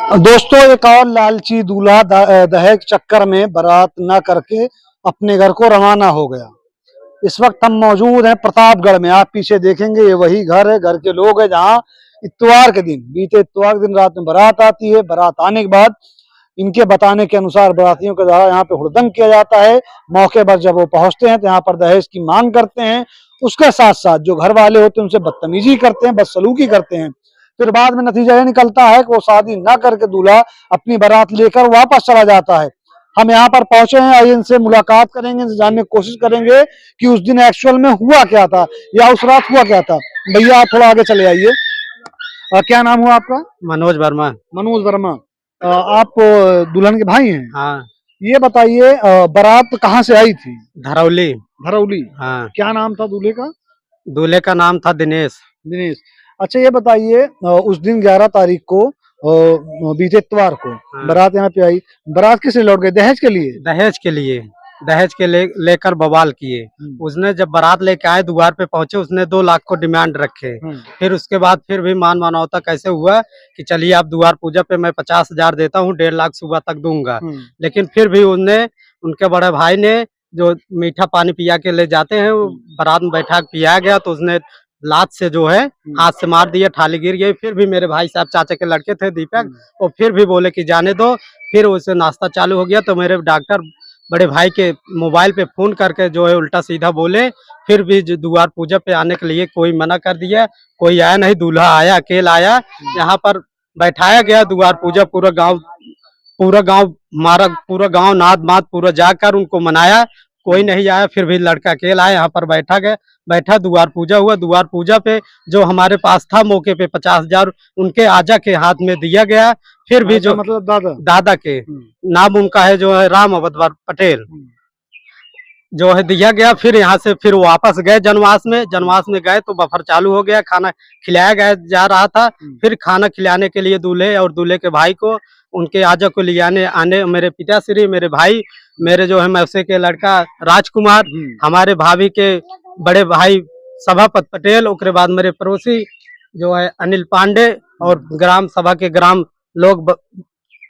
दोस्तों, एक और लालची दूल्हा दहेज चक्कर में बारात न करके अपने घर को रवाना हो गया। इस वक्त हम मौजूद हैं प्रतापगढ़ में। आप पीछे देखेंगे ये वही घर है, घर के लोग हैं जहाँ इतवार के दिन, बीते इतवार के दिन रात में बारात आती है। बारात आने के बाद इनके बताने के अनुसार बारातियों के द्वारा यहाँ पे हुड़दंग किया जाता है। मौके पर जब वो पहुंचते हैं तो यहाँ पर दहेज की मांग करते हैं। उसके साथ साथ जो घर वाले होते हैं उनसे बदतमीजी करते हैं, बदसलूकी करते हैं। फिर बाद में नतीजा ये निकलता है कि वो शादी न करके दूल्हा अपनी बारात लेकर वापस चला जाता है। हम यहाँ पर पहुंचे हैं, आइए इनसे मुलाकात करेंगे, इनसे जानने की कोशिश करेंगे कि उस दिन एक्चुअल में हुआ क्या था या उस रात हुआ क्या था। भैया, आप थोड़ा आगे चले आइए। क्या नाम हुआ आपका? मनोज वर्मा। मनोज वर्मा। आप दुल्हन के भाई हैं? हाँ। ये बताइए, बारात कहाँ से आई थी? धरौली। धरौली। हाँ। क्या नाम था दूल्हे का? दूल्हे का नाम था दिनेश। दिनेश। अच्छा, ये बताइए, उस दिन 11 तारीख को बीते इतवार को बारात यहाँ पे आई। बारात किस लिए लौट गई? दहेज के लिए? दहेज के लिए, दहेज के लेकर बवाल किए। उसने जब बारात लेके आए, द्वार पे पहुंचे, उसने 2 लाख को डिमांड रखे। फिर उसके बाद फिर भी मानवता कैसे हुआ कि चलिए आप द्वार पूजा पे मैं 50,000 देता हूँ, 1.5 लाख सुबह तक दूंगा। लेकिन फिर भी उनके बड़े भाई ने जो मीठा पानी पिया के ले जाते हैं, बारात में बैठा पिया गया तो उसने लात से जो है हाथ से मार दिया, थाली गिर गई। फिर भी मेरे भाई साहब चाचा के लड़के थे दीपक, और फिर भी बोले कि जाने दो। फिर उसे नाश्ता चालू हो गया तो मेरे डॉक्टर बड़े भाई के मोबाइल पे फोन करके जो है उल्टा सीधा बोले। फिर भी जो द्वार पूजा पे आने के लिए कोई मना कर दिया, कोई आया नहीं। दूल्हा आया, अकेला आया, यहाँ पर बैठाया गया। द्वार पूजा पूरा गांव हमारा पूरा गांव नाद माद पूरा जाकर उनको मनाया, कोई नहीं आया। फिर भी लड़का अकेला आया, यहाँ पर बैठा, द्वार पूजा हुआ। द्वार पूजा पे जो हमारे पास था मौके पे 50,000 उनके आजा के हाथ में दिया गया। फिर भी जो मतलब दादा के नाम उनका है जो है राम अवधवर पटेल, जो है दिया गया। फिर यहाँ से फिर वापस गए जनवास में गए तो बफर चालू हो गया, खाना खिलाया गया जा रहा था। फिर खाना खिलाने के लिए दूल्हे और दूल्हे के भाई को उनके आजा को ले आने मेरे पिताश्री, मेरे भाई, मेरे जो है मौसे के लड़का राजकुमार, हमारे भाभी के बड़े भाई सभापत पटेल, उसके बाद मेरे पड़ोसी जो है अनिल पांडे, और ग्राम सभा के ग्राम लोग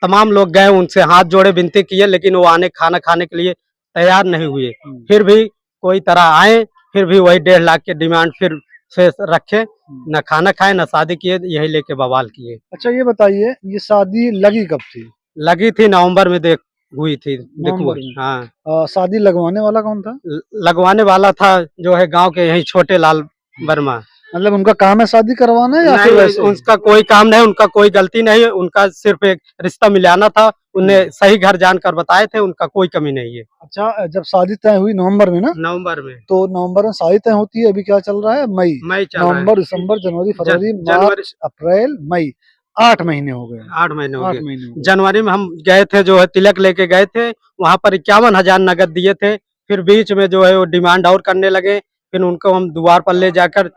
तमाम लोग गए, उनसे हाथ जोड़े विनती किए, लेकिन वो खाना खाने के लिए तैयार नहीं हुए। फिर भी कोई तरह आए, फिर भी वही 1.5 लाख के डिमांड फिर से रखे, न खाना खाए न शादी किए, यही लेके बवाल किए। अच्छा, ये बताइए, ये शादी लगी कब थी? लगी थी नवंबर में हुई थी। देखो, हाँ। शादी लगवाने वाला कौन था? लगवाने वाला था जो है गांव के यही छोटे लाल वर्मा। मतलब उनका काम है शादी करवाना या फिर वैसे? उनका कोई काम नहीं, उनका कोई गलती नहीं, उनका सिर्फ एक रिश्ता मिलाना था। उन्हें सही घर जानकर बताए थे, उनका कोई कमी नहीं है। अच्छा, जब शादी तय हुई नवंबर में ना? नवंबर में। तो नवंबर में शादी तय होती है। अभी क्या चल रहा है? मई नवंबर दिसंबर जनवरी फरवरी मार्च अप्रैल मई, 8 महीने हो गए। 8 महीने हो गए। जनवरी में हम गए थे, जो है तिलक लेके गए थे, वहाँ पर 51,000 नगद दिए थे। फिर बीच में जो है वो डिमांड और करने लगे। फिर उनको हम द्वार पर ले जाकर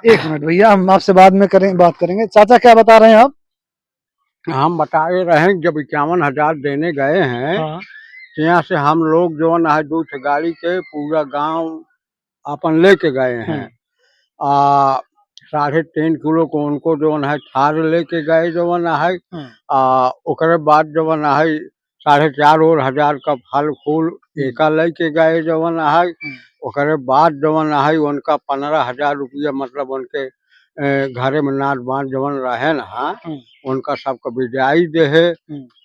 एक मिनट भैया, हम आपसे बाद में बात करेंगे। चाचा, क्या बता रहे हैं आप? हम बता रहे हैं, जब 51,000 देने गए हैं, यहाँ से हम लोग जो है दूध गाड़ी के पूरा गांव अपन लेके गए हैं। 3.5 किलो को उनको जो है थार लेके गए, जो है उसके बाद जो है 4,500 का फल फूल एका लेके गए, जो है उसके बाद जो है उनका 15,000 रुपया, मतलब उनके घरे में नाच बाज जवन रहे ना, उनका सबका विदाई दे है।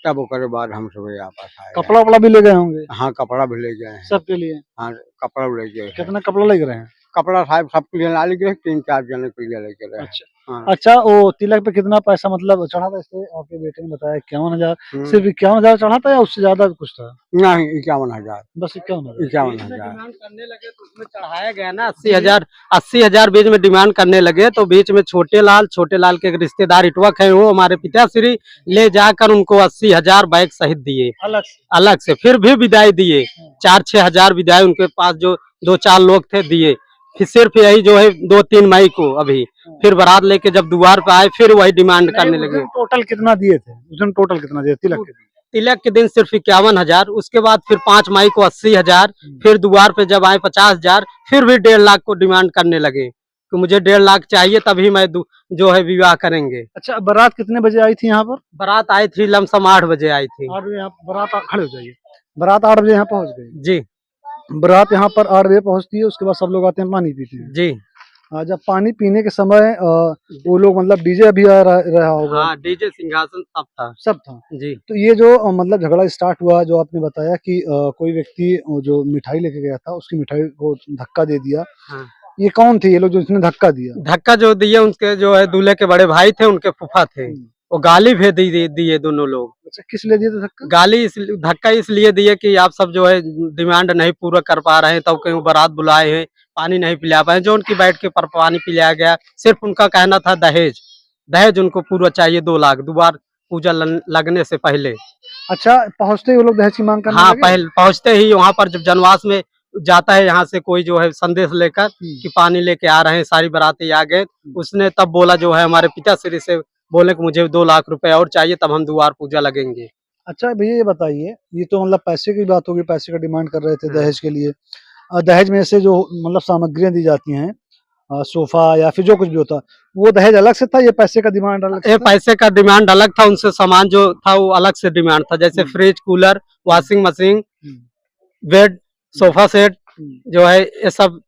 तब उसके बाद हम सब वापस आए। कपड़ा वपड़ा भी ले गए होंगे? हाँ, कपड़ा भी ले गए हैं सबके लिए। हाँ, कपड़ा भी ले गए। कितना कपड़ा ले गए हैं? कपड़ा साहब सबके लिए ना लेके 3-4 जने के लिए लेके रहे। अच्छा। हाँ। अच्छा, वो तिलक पे कितना पैसा मतलब चढ़ा था? इससे आपके बेटे ने बताया 51,000। सिर्फ 51,000 चढ़ा था या उससे ज्यादा कुछ था? नहीं, 51,000, बस 51,000। 51,000 करने लगे तो उसमें चढ़ाया गया ना 80,000 बीच में डिमांड करने लगे। तो बीच में छोटे लाल के रिश्तेदार इटवक है, वो हमारे पिताश्री ले जाकर उनको 80,000 बैग सहित दिए अलग से। फिर भी विदाई दिए, 4-6 हजार विदाई उनके पास जो 2-4 लोग थे दिए। फिर सिर्फ यही जो है 2-3 मई को अभी फिर बारात लेके जब द्वार पे आए, फिर वही डिमांड करने लगे। टोटल कितना दिए थे उस दिन? टोटल कितना दिए तिलक के दिन? तिलक के दिन सिर्फ 51,000, उसके बाद फिर 5 मई को 80,000, फिर द्वार पे जब आए 50,000, फिर भी 1.5 लाख को डिमांड करने लगे। कि मुझे 1.5 लाख चाहिए तभी मैं जो है विवाह करेंगे। अच्छा, बारात कितने बजे आई थी यहाँ पर? बारात आई थी लमसम 8 बजे आई थी। 8 बजे यहाँ बारात खड़े हो जाइए। बारात 8 बजे यहाँ पहुँच गई। जी बारात यहाँ पर 8 बजे पहुँचती है, उसके बाद सब लोग आते हैं पानी पीते हैं। जी जब पानी पीने के समय वो लोग मतलब डीजे अभी रहा होगा। हाँ, डीजे सिंहासन सब था। सब था। जी तो ये जो मतलब झगड़ा स्टार्ट हुआ, जो आपने बताया कि कोई व्यक्ति जो मिठाई लेके गया था उसकी मिठाई को धक्का दे दिया। हाँ। ये कौन थे ये लोग जो इसने धक्का दिया? धक्का जो दिए उनके जो है दूल्हे के बड़े भाई थे, उनके फूफा थे। वो गाली भी दिए दोनों लोग। अच्छा, किस लिए दिए थे धक्का? गाली धक्का इसलिए दिए कि आप सब जो है डिमांड नहीं पूरा कर पा रहे हैं, तब कहीं बारात बुलाए हैं, पानी नहीं पिला पाए। जो उनकी बैठ के पर पानी पिलाया गया, सिर्फ उनका कहना था दहेज। दहेज उनको पूरा चाहिए 2 लाख द्वार पूजा लगने से पहले। अच्छा, पहुंचते ही वो लोग दहेज की मांग करने हाँ, लगे? पहले पहुंचते ही वहाँ पर जब जनवास में जाता है, यहाँ से कोई जो है संदेश लेकर कि पानी लेके आ रहे हैं, सारी बाराती आ गए। उसने तब बोला जो है हमारे पिताश्री से बोले कि मुझे 2 लाख रुपए और चाहिए, तब हम द्वार पूजा लगेंगे। अच्छा भैया, ये बताइए, ये तो मतलब पैसे की बात होगी, पैसे का डिमांड कर रहे थे हाँ। दहेज के लिए। दहेज में से जो मतलब सामग्रियां दी जाती हैं, सोफा या फिर जो कुछ भी होता, वो दहेज अलग से था, ये पैसे का डिमांड अलग से ये था? पैसे का डिमांड अलग था, उनसे सामान जो था वो अलग से डिमांड था, जैसे fridge, cooler, washing machine, bed, sofa set जो है, ये सब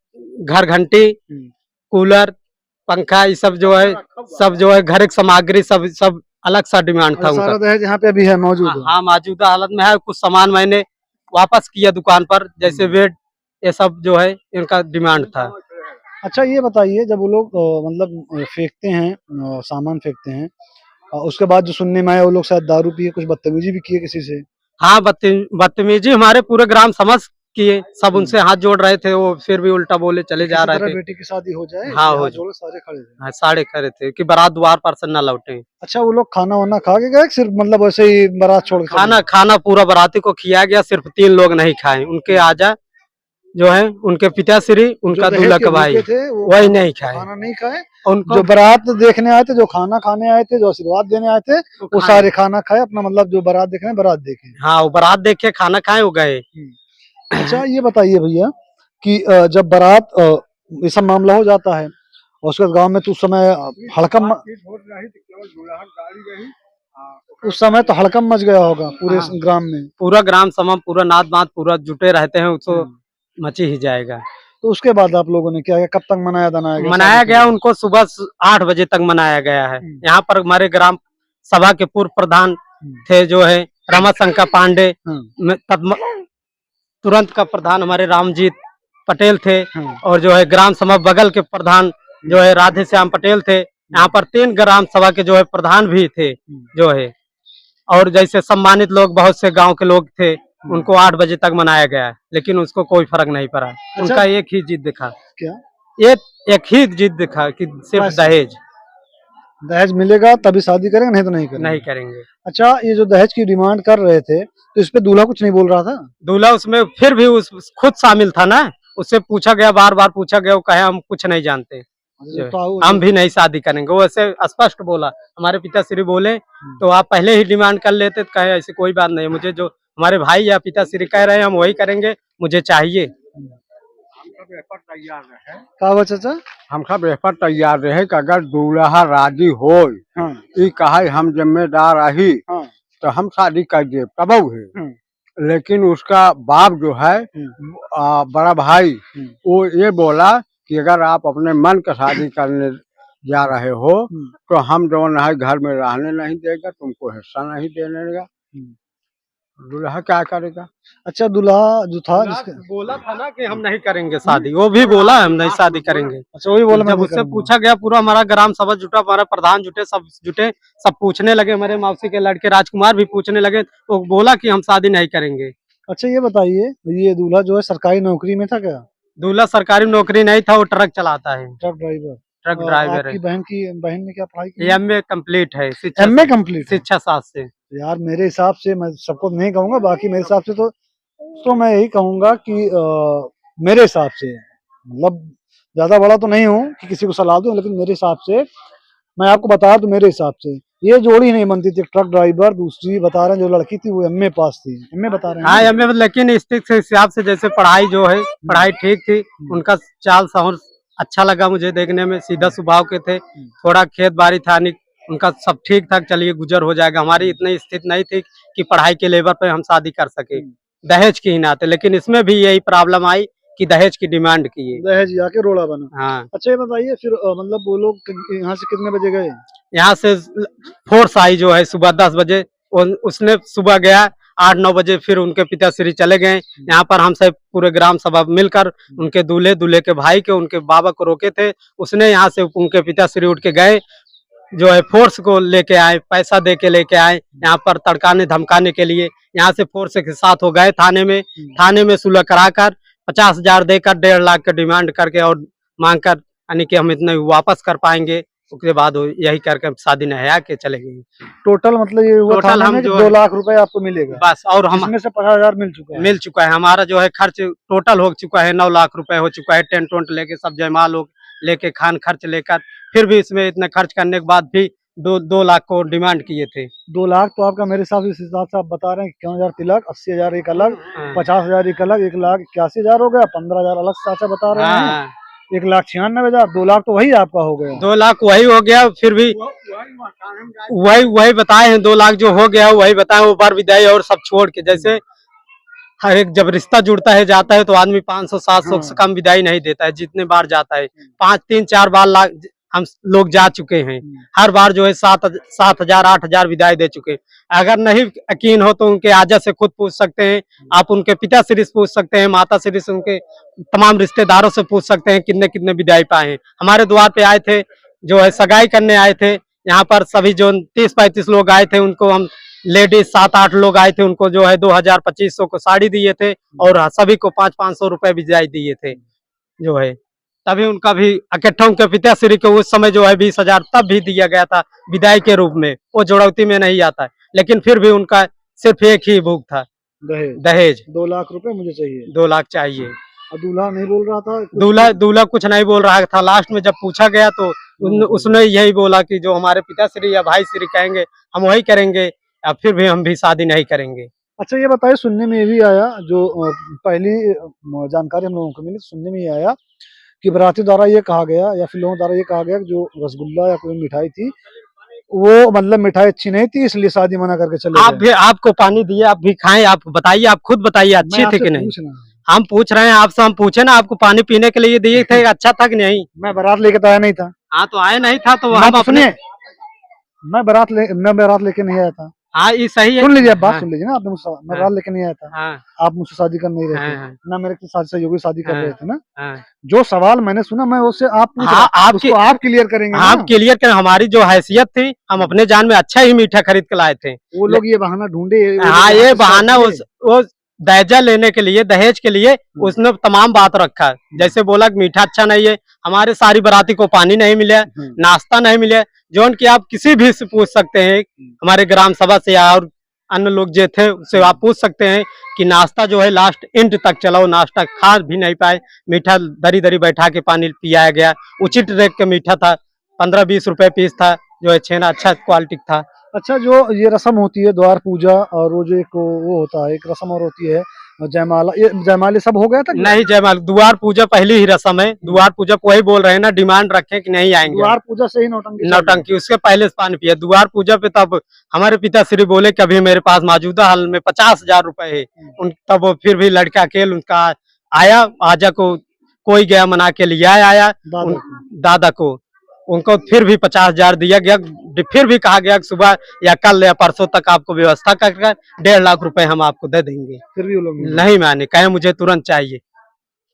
घर घंटी, कूलर, पंखा, ये सब जो है घर की सामग्री सब अलग सा डिमांड था और सारा उनका। दहेज यहाँ पे अभी है मौजूद है? हाँ, मौजूदा हालत में है। कुछ सामान मैंने वापस किया दुकान पर, जैसे बेड, ये सब जो है इनका डिमांड था। अच्छा, ये बताइए, जब वो लोग मतलब फेंकते हैं, सामान फेंकते हैं, उसके बाद जो सुनने में आया वो लोग शायद दारू पिए, कुछ बदतमीजी भी किए किसी से? हाँ, बदतमीजी हमारे पूरे ग्राम समझ किए, सब उनसे हाथ जोड़ रहे थे, वो फिर भी उल्टा बोले चले जा रहे थे। बेटी की शादी हो जाए, हाँ, ये हो हाथ जाए। जोड़े सारे खड़े थे। हाँ, साढ़े खड़े थे कि बारात द्वार पर से न लौटे। अच्छा, वो लोग खाना वाना खा के गए, सिर्फ मतलब वैसे ही बारात छोड़ के चले गए? खाना पूरा बाराती को खिया गया, सिर्फ 3 लोग नहीं खाए। उनके आजा जो है उनके पिताश्री, उनका जो दहेज दूल्हा के का भाई, भूखे थे, वो वही नहीं खाए। खाना नहीं खाए। उनको जो बारात देखने आए थे, जो खाना खाने आए थे, जो आशीर्वाद देने आए थे, वो सारे खाना खाए अपना, मतलब जो बारात देखने बारात देखे। हाँ, वो बारात देखे, खाना खाए, वो गए। अच्छा, ये बताइए भैया कि जब बारात ये सब मामला हो जाता है और उसके बाद गांव में तो उस समय हड़कम, उस समय तो हड़कम मच गया होगा पूरे हाँ। ग्राम में। पूरा ग्राम समाज, पूरा नात बात पूरा जुटे रहते हैं, उसको मची ही जाएगा। तो उसके बाद आप लोगों ने क्या किया? कब तक मनाया मनाया गया उनको सुबह 8 बजे तक मनाया गया है। यहाँ पर हमारे ग्राम सभा के पूर्व प्रधान थे जो है रमाशंकर पांडे, तुरंत का प्रधान हमारे रामजीत पटेल थे, और जो है ग्राम सभा बगल के प्रधान जो है राधे श्याम पटेल थे। यहाँ पर 3 ग्राम सभा के जो है प्रधान भी थे जो है, और जैसे सम्मानित लोग बहुत से गांव के लोग थे, उनको 8 बजे तक मनाया गया, लेकिन उसको कोई फर्क नहीं पड़ा। अच्छा, उनका एक ही जिद दिखा। क्या? एक ही जिद दिखा कि सिर्फ दहेज मिलेगा तभी शादी करेंगे, नहीं तो नहीं करेंगे। अच्छा, ये जो दहेज की डिमांड कर रहे थे, तो इस पे दूल्हा कुछ नहीं बोल रहा था? दूल्हा उसमें फिर भी खुद शामिल था ना, उससे पूछा गया, बार बार पूछा गया, वो कहे हम कुछ नहीं जानते, हम भी नहीं शादी करेंगे। वो ऐसे स्पष्ट बोला। हमारे पिताश्री बोले तो आप पहले ही डिमांड कर लेते, तो कहे ऐसी कोई बात नहीं, मुझे जो हमारे भाई या पिताश्री कह रहे हैं हम वही करेंगे, मुझे चाहिए। का चाचा हमका बेहतर तैयार रहे कि अगर दूल्हा राजी हो, कहा हम जिम्मेदार रही, तो हम शादी कर दिए तब है। लेकिन उसका बाप जो है बड़ा भाई, वो ये बोला कि अगर आप अपने मन का शादी करने जा रहे हो तो हम जो है घर में रहने नहीं देगा, तुमको हिस्सा नहीं देने देगा। दूल्हा क्या करेगा? अच्छा, दूल्हा जो था जिसके बोला था ना कि हम नहीं करेंगे शादी, वो भी बोला हम नहीं शादी करेंगे। अच्छा, वही बोला। जब उससे पूछा गया, पूरा हमारा ग्राम सभा जुटा, हमारा प्रधान जुटे, सब पूछने लगे, हमारे मौसी के लड़के राजकुमार भी पूछने लगे, तो बोला कि हम शादी नहीं करेंगे। अच्छा, ये बताइए, ये दूल्हा जो है सरकारी नौकरी में था क्या? दूल्हा सरकारी नौकरी नहीं था, वो ट्रक चलाता है, ट्रक ड्राइवर। ट्रक ड्राइवर है। आपकी बहन ने क्या पढ़ाई की? MA कंप्लीट है, MA कंप्लीट, शिक्षा शास्त्र से। यार मेरे हिसाब से, मैं सबको नहीं कहूंगा, बाकी मेरे हिसाब से तो मैं यही कहूंगा कि मेरे हिसाब से, मतलब ज्यादा बड़ा तो नहीं हूँ कि किसी को सलाह दूं, लेकिन मेरे हिसाब से मैं आपको बता दूं, मेरे हिसाब से ये जोड़ी नहीं बनती थी। ट्रक ड्राइवर, दूसरी बता रहे हैं जो लड़की थी वो MA पास थी। MA बता रहे हैं? हाँ, MA, लेकिन स्थिति के हिसाब से जैसे पढ़ाई जो है, पढ़ाई ठीक थी, उनका चाल सहर अच्छा लगा मुझे देखने में, सीधा स्वभाव के थे, थोड़ा खेत बाड़ी था नहीं, उनका सब ठीक ठाक, चलिए गुजर हो जाएगा। हमारी इतनी स्थिति नहीं थी कि पढ़ाई के लेवल पे हम शादी कर सके, दहेज के ही नाते। लेकिन इसमें भी यही प्रॉब्लम आई कि दहेज की डिमांड की है। दहेज आके रोड़ा बना। हाँ, अच्छा ये बताइए फिर मतलब वो लोग यहाँ से कितने बजे गए? यहाँ से फोर्स आई जो है सुबह 10 बजे, उसने सुबह गया 8-9 बजे, फिर उनके पिताश्री चले गए। यहाँ पर हम सब पूरे ग्राम सभा मिलकर उनके दूल्हे दूल्हे के भाई के, उनके बाबा को रोके थे। उसने यहाँ से उनके पिताश्री उठ के गए, जो है फोर्स को लेके आए, पैसा दे के लेके आए यहाँ पर तड़काने धमकाने के लिए। यहाँ से फोर्स के साथ हो गए थाने में, थाने में सुलह कराकर 50,000 देकर 1.5 लाख का डिमांड करके और मांग कर, यानी कि हम इतने वापस कर पाएंगे। उसके बाद यही करके हम शादी नया के चले गए। टोटल मतलब ये हुआ टोटल हम जो 2 लाख रुपए आपको मिलेगा बस, और हम इसमें से 50,000 मिल चुका है। हमारा जो है खर्च टोटल हो चुका है 9 लाख रुपए हो चुका है, टेंट वेंट लेके सब जयमाल लोग लेके खान खर्च लेकर। फिर भी इसमें इतने खर्च करने के बाद भी 2 लाख को डिमांड किए थे। 2 लाख तो आपका मेरे हिसाब से, इस हिसाब से आप बता रहे हैं 51,000 तिलक, 80,000 एक अलग, 50,000 एक अलग, 1,81,000 हो गया, 15,000 अलग से चाचा बता रहे हैं, 1,96,000, 2 लाख तो वही आपका हो गया। 2 लाख वही हो गया। फिर भी वही बताए हैं, 2 लाख जो हो गया वही बताए, वो बार विदाई और सब छोड़ के। जैसे हर एक जब रिश्ता जुड़ता है जाता है तो आदमी 500-700 से कम विदाई नहीं देता है, जितने बार जाता है। 5-3-4 बार लाख हम लोग जा चुके हैं, हर बार जो है 7,000-8,000 विदाई दे चुके हैं। अगर नहीं यकीन हो तो उनके आजा से खुद पूछ सकते हैं आप, उनके पिता श्री से पूछ सकते हैं, माता श्री से, उनके तमाम रिश्तेदारों से पूछ सकते हैं कितने कितने विदाई पाए हैं। हमारे द्वार पे आए थे, जो है सगाई करने आए थे यहाँ पर, सभी जो 30-35 लोग आए थे, उनको हम लेडीज 7-8 लोग आए थे, उनको जो है 2,000-2,500 को साड़ी दिए थे और सभी को 500-500 रुपए विदाई दिए थे। जो है तभी उनका भी इकट्ठा उनके पिताश्री को उस समय जो है 20,000 तब भी दिया गया था विदाई के रूप में। वो जोड़ौती में नहीं आता है, लेकिन फिर भी उनका सिर्फ एक ही भूख था, दहेज। 2 लाख रुपए मुझे चाहिए। 2 लाख चाहिए। और दूल्हा नहीं बोल रहा था? दूल्हा कुछ नहीं बोल रहा था। लास्ट में जब पूछा गया तो उसने यही बोला कि जो हमारे पिताश्री या भाई श्री कहेंगे हम वही करेंगे, या फिर भी हम भी शादी नहीं करेंगे। अच्छा ये बताइए, सुनने में ये भी आया, जो पहली जानकारी हम लोगों को मिली, सुनने में ये आया कि बाराती द्वारा ये कहा गया या फिर लोगों द्वारा ये कहा गया कि जो रसगुल्ला या कोई मिठाई थी वो मतलब मिठाई अच्छी नहीं थी, इसलिए शादी मना करके चले आप भी, आपको पानी दिए, आप भी खाएं, आप बताइए, आप खुद बताइए अच्छी थी कि नहीं। हम पूछ रहे हैं आपसे, हम पूछे ना आपको पानी पीने के लिए दिए थे, अच्छा था कि नहीं? मैं बारात लेके तो आया नहीं था। हाँ तो आए नहीं था तो हम अपने, मैं बारात लेके नहीं आया था। हाँ ये सही है, सुन लीजिए, बात सुन लीजिए ना, आपने मुझसे, मैं बारात लेके नहीं आया था। हाँ, आप मुझसे शादी कर नहीं रहे थे हाँ, ना, मेरे साथ सहयोगी शादी कर रहे थे ना। हाँ, जो सवाल मैंने सुना मैं उससे आप उसको आप क्लियर करेंगे ना? आप क्लियर करें। हमारी जो हैसियत थी, हम अपने जान में अच्छा ही मीठा खरीद के लाए थे। वो लोग ये बहाना ढूंढे। हाँ ये बहाना वो दहेजा लेने के लिए, दहेज के लिए उसने तमाम बात रखा। जैसे बोला कि मीठा अच्छा नहीं है, हमारे सारी बाराती को पानी नहीं मिला, नाश्ता नहीं मिला, जो कि आप किसी भी से पूछ सकते हैं, हमारे ग्राम सभा से या और अन्य लोग जो थे उससे आप पूछ सकते हैं कि नाश्ता जो है लास्ट एंड तक चला, वो नाश्ता खा भी नहीं पाए। मीठा दरी दरी बैठा के पानी पियाया गया, उचित रेट का मीठा था, 15-20 रुपए पीस था, जो है छेना अच्छा क्वालिटी था। अच्छा जो ये रस्म होती है द्वार पूजा, और वो जो एक वो होता है, एक रस्म और होती है जयमाला, ये जयमाला सब हो गया था? नहीं, जयमाल द्वार पूजा पहली ही रस्म है। द्वार पूजा को वही बोल रहे हैं ना, डिमांड रखे कि नहीं आएंगे। द्वार पूजा से ही नौटंकी उसके पहले से पानी पिया। द्वार पूजा पे तब हमारे पिताश्री बोले कि अभी मेरे पास मौजूदा हाल में 50,000 रुपए है। तब फिर भी लड़का अकेले उनका आया, आजा को कोई गया मना के लिया आया दादा को, उनको फिर भी 50,000 दिया गया। फिर भी कहा गया कि सुबह या कल या परसों तक आपको व्यवस्था करके 1.5 लाख रुपए हम आपको दे देंगे। फिर भी वो लोग नहीं माने, कहे मुझे तुरंत चाहिए।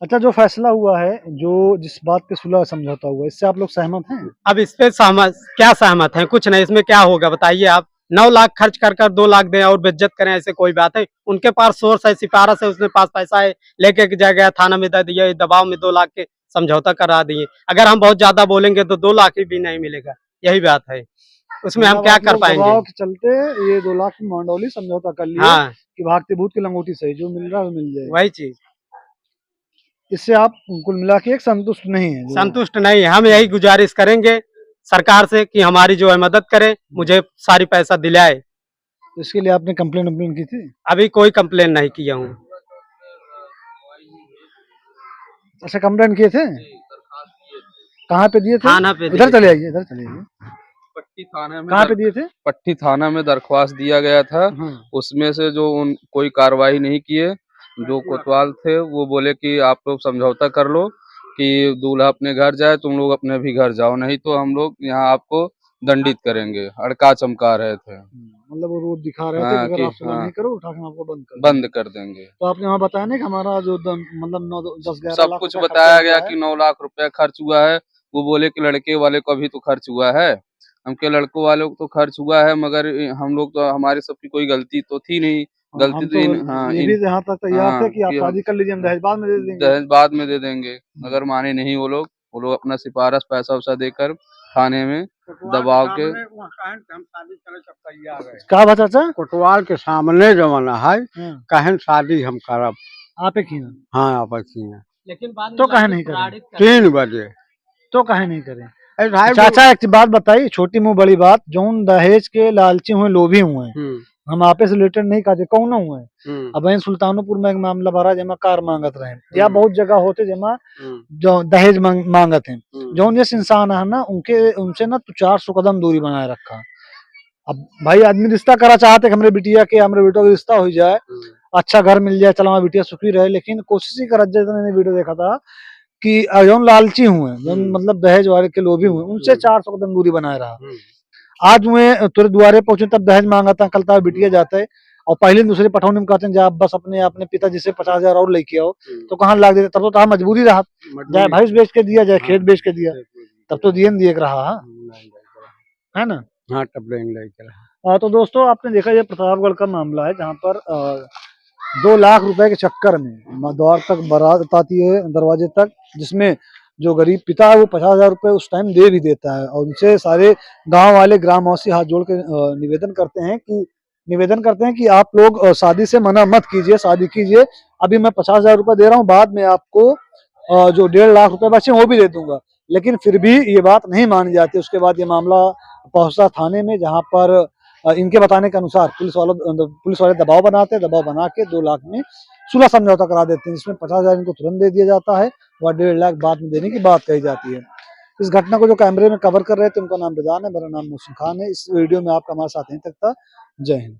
अच्छा जो फैसला हुआ है, जो जिस बात पे सुलह समझौता हुआ, इससे आप लोग सहमत हैं? अब इस पे क्या सहमत हैं? कुछ नहीं, इसमें क्या होगा बताइए आप। 9 लाख खर्च कर 2 लाख दें और बेइज्जत करें, ऐसे कोई बात है? उनके पास सोर्स है, सिफारिश है, उसने पास पैसा है, लेके जा गया थाना में दे दिया, दबाव में 2 लाख के समझौता करा दिए। अगर हम बहुत ज्यादा बोलेंगे तो 2 लाख भी नहीं मिलेगा, यही बात है। उसमें हम क्या कर पाएंगे? दबाव के चलते ये 2 लाख की मांडोली समझौता कर लिया। हाँ। कि भागते भूत की लंगोटी सही, जो मिल रहा है वो मिल जाए, वही चीज। इससे आप कुल मिला के एक संतुष्ट नहीं है? संतुष्ट नहीं है। हम यही गुजारिश करेंगे सरकार से कि हमारी जो है मदद करे, मुझे सारी पैसा दिलाए। इसके लिए आपने कंप्लेन की थी? अभी कोई कंप्लेन नहीं किया हूँ। अच्छा कंप्लेन किए थे? कहाँ पे दिए थे? थाना पे इधर चले आइए, इधर चले आइए। पट्टी थाने में कहाँ पे दिए थे? पट्टी थाना में दरख्वास्त दिया गया था। उसमें से जो कोई कार्रवाई नहीं किए, जो कोतवाल थे वो बोले कि आप लोग समझौता कर लो कि दूल्हा अपने घर जाए, तुम लोग अपने भी घर जाओ, नहीं तो हम लोग यहाँ आपको दंडित करेंगे। अड़का चमका रहे थे। मतलब वो रोड दिखा रहे थे हाँ कि अगर कि आप सुलह नहीं करो उठा के आपको बंद कर देंगे। तो आपने वहाँ बताया नहीं कि हमारा जो मतलब 9-10-11 सब लाख कुछ रुपया बताया खर्चा गया हुआ है। कि 9 लाख रुपया खर्च हुआ है। वो बोले कि लड़के वाले को भी तो खर्च हुआ है। हमके लड़कों वालों को तो खर्च हुआ है, मगर हम लोग तो, हमारे सबकी कोई गलती तो थी नहीं। गलती हम तो तो इन हाँ ये इन भी यहाँ तक तैयार थे हाँ कि आप कि हम शादी कर लीजिए, हम दहेज बाद में दे देंगे। दहेज बाद में दे देंगे, मगर माने नहीं वो लोग। वो लोग अपना सिफारिश पैसा वैसा देकर थाने में दबाव के का बा चाचा? कोतवाल के सामने जमाना है, कहन शादी हम करब। आपे की ना हाँ आपस में लेकिन बाद में तो काहे नहीं प्रताड़ित कर 3 बजे तो काहे नहीं करे? ए भाई चाचा एक बात बताइए, छोटी मुंह बड़ी बात, जौन दहेज के लालची हुए, लोभी हुए, हम आपे से रिलेटेड नहीं कहते, कौन हुए। अब इन सुल्तानपुर में एक मामला भरा जमा कार मांगत रहे, या बहुत जगह होते जमा जो दहेज मांगत हैं। जौन जिस इंसान है ना, उनसे ना 400 कदम दूरी बनाए रखा। अब भाई आदमी रिश्ता करा चाहते कि हमारे बिटिया के, हमारे बेटों का रिश्ता हो जाए, अच्छा घर मिल जाए, चलो हमारी बिटिया सुखी रहे, लेकिन कोशिश ही करत, जैसे मैंने वीडियो देखा था कि जौन लालची हुए, जौन मतलब दहेज वाले के लोभी हुए, उनसे 400 कदम दूरी बनाए रहा। आज हुए तुरे द्वारे पहुंचे तब दहेज मांगा था, कल तक बिटिया जाते और पहले दूसरे पठौनी में कहते हैं जब बस अपने अपने पिताजी से 50,000 और लेके आओ, तो कहाँ लाग देते, तब तो कहा मजबूरी रहा, चाहे भैंस बेच के दिया, चाहे खेत बेच के दिया, तब तो दिए रहा है ना। हाँ तब लेके तो दोस्तों आपने देखा ये प्रतापगढ़ का मामला है, जहाँ पर 2 लाख रुपए के चक्कर में द्वार तक बारात आती है, दरवाजे तक, जिसमें जो गरीब पिता है वो 50,000 रुपए उस टाइम दे भी देता है, और उनसे सारे गांव वाले ग्रामवासी हाथ जोड़ के निवेदन करते हैं कि आप लोग शादी से मना मत कीजिए, शादी कीजिए। अभी मैं 50,000 रुपए दे रहा हूँ, बाद में आपको जो 1.5 लाख रुपए बचे वो भी दे दूंगा, लेकिन फिर भी ये बात नहीं मानी जाती। उसके बाद ये मामला पहुंचता थाने में, जहां पर इनके बताने के अनुसार पुलिस वाले दबाव बनाते हैं, दबाव बना के 2 लाख में सुलह समझौता करा देते हैं, जिसमें 50,000 इनको तुरंत दे दिया जाता है और 1.5 लाख बाद में देने की बात कही जाती है। इस घटना को जो कैमरे में कवर कर रहे थे उनका नाम रिजान है, मेरा नाम मोहसिन खान है। इस वीडियो में आपका हमारे साथ यहीं तक था। जय हिंद।